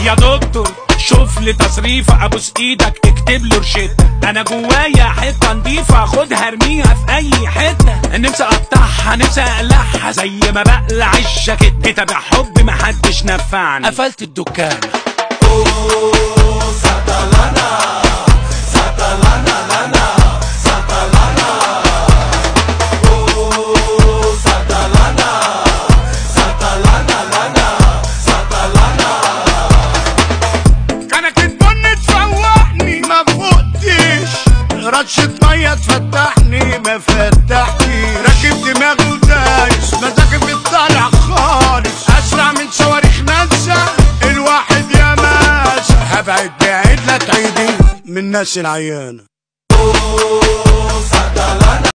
يا دكتور شوف لي تصريفه، ابوس ايدك اكتب له روشته. انا جوايا حته نضيفه خدها ارميها في اي حته. نفسي اقطعها نفسي اقلعها زي ما بقلع الجاكيت. كتاب حب محدش نفعني قفلت الدكان. ساتلانا ساتلانا لنا ساتلانا ساتلانا ساتلانا لنا ساتلانا. كانك البن تفوقني ما فوقتش، رشة مية تفتحني ما فتحتش، راكب دماغي ودايس مزاجي بيطلع خالص، اسرع من صواريخ ناسا الواحد يا ماسا. هبعد بعيد لا تعيدي من الناس العيانة.